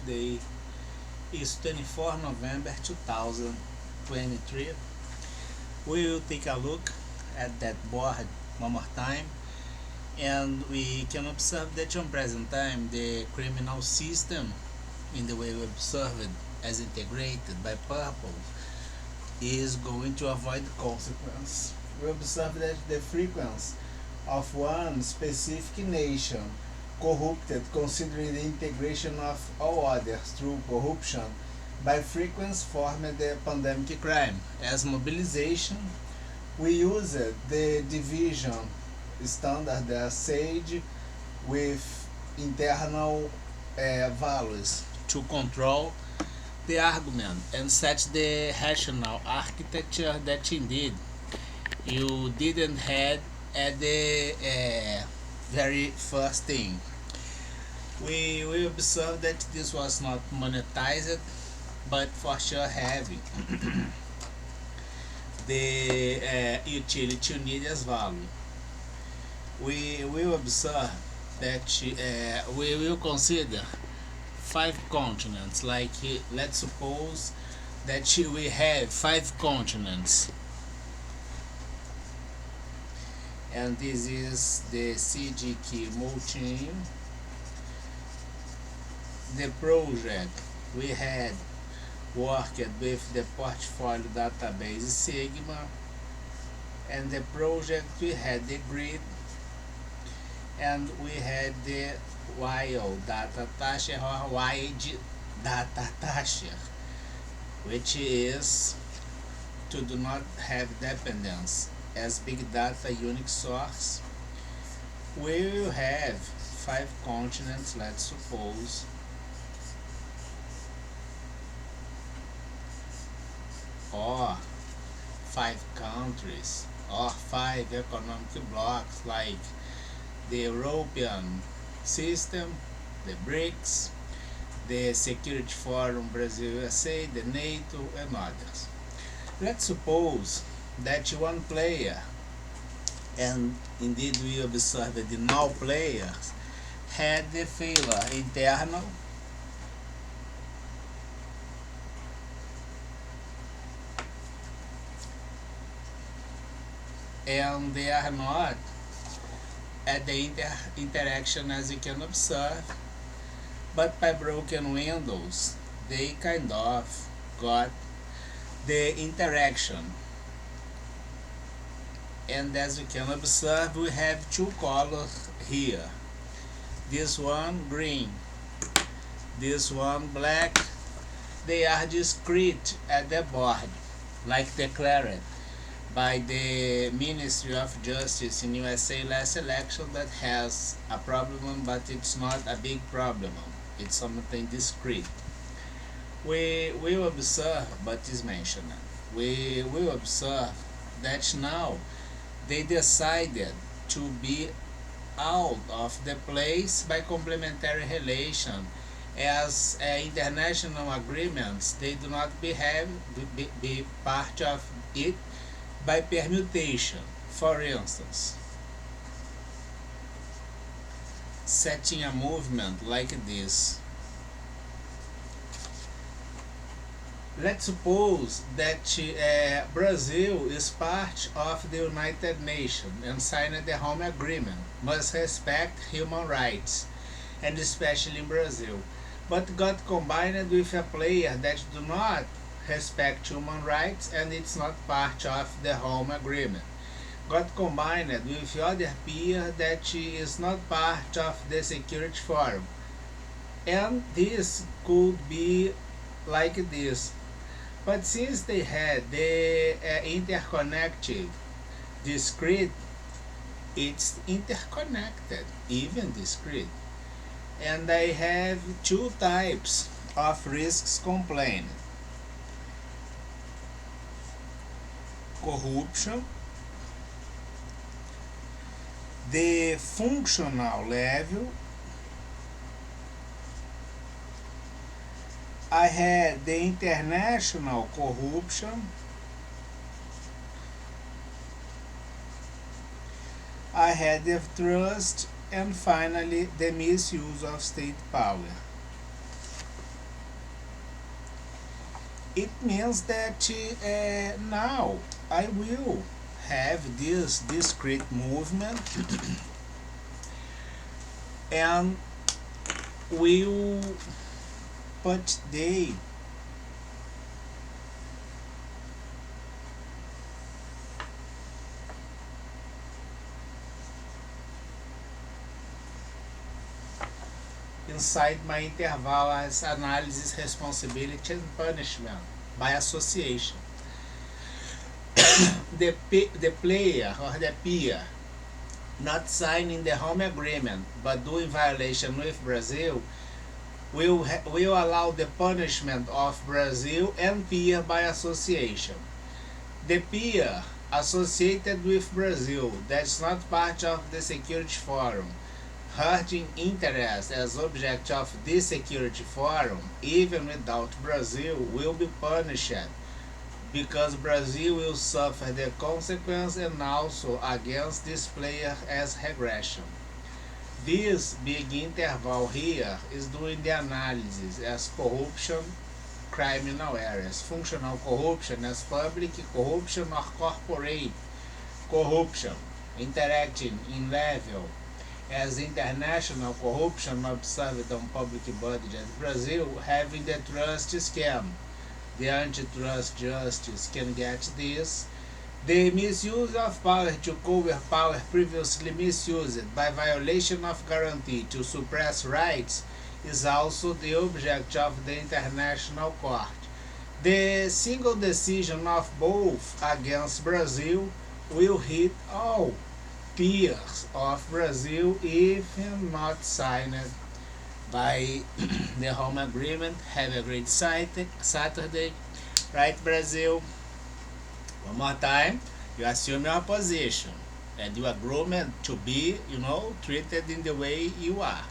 Today is 24 November 2023. We will take a look at that board one more time, and we can observe that on present time the criminal system, in the way we observe it as integrated by purple, is going to avoid consequence. We observe that the frequency of one specific nation corrupted, considering the integration of all others through corruption, by frequency formed the pandemic crime. As mobilization, we used the division standard Sage with internal values to control the argument and set the rational architecture that indeed you didn't had at the very first thing. We observed that this was not monetized, but for sure having the utility you need as value. We will observe that we will consider 5 continents. Like, let's suppose that we have 5 continents, and this is the Cgq Moutinho. The project we had worked with the portfolio database Sigma, and the project we had the grid, and we had the wild data taxa or wide data taxa, which is to do not have dependence as big data unique source. We will have 5 continents, let's suppose, or 5 countries, or 5 economic blocks, like the European system, the BRICS, the Security Forum Brazil USA, the NATO, and others. Let's suppose that one player, and indeed we observed in all players, had the failure internal and they are not at the interaction, as you can observe, but by broken windows they kind of got the interaction. And as you can observe, we have 2 colors here, this one green, this one black. They are discrete at the board, like declared by the Ministry of Justice in USA last election, that has a problem, but it's not a big problem, it's something discrete. We will observe, but is mentioned, we will observe that now they decided to be out of the place by complementary relation, as international agreements they do not be part of it by permutation. For instance, setting a movement like this. Let's suppose that Brazil is part of the United Nations and signed the Rome Agreement, must respect human rights, and especially in Brazil, but got combined with a player that do not respect human rights and it's not part of the Rome Agreement. Got combined with other peer that is not part of the Security Forum, and this could be like this. But since they had the interconnected discrete, it's interconnected, even discrete. And I have 2 types of risks complained: corruption, the functional level. I had the international corruption, I had the trust, and finally the misuse of state power. It means that now I will have this discrete movement and will put the inside my interval as analysis, responsibility, and punishment by association. The player or the peer not signing the home agreement but doing violation with Brazil will allow the punishment of Brazil and peer by association. The peer associated with Brazil that's not part of the Security Forum hurting interest as object of this Security Forum, even without Brazil, will be punished because Brazil will suffer the consequence and also against this player as regression. This big interval here is doing the analysis as corruption, criminal areas, functional corruption as public corruption or corporate corruption, interacting in level as international corruption observed on public bodies as Brazil having the trust scam. The antitrust justice can get this. The misuse of power to cover power previously misused by violation of guarantee to suppress rights is also the object of the International Court. The single decision of both against Brazil will hit all peers of Brazil even not signed by the home agreement. Have a great Saturday. Right, Brazil? One more time, you assume your position and you agree to be, treated in the way you are.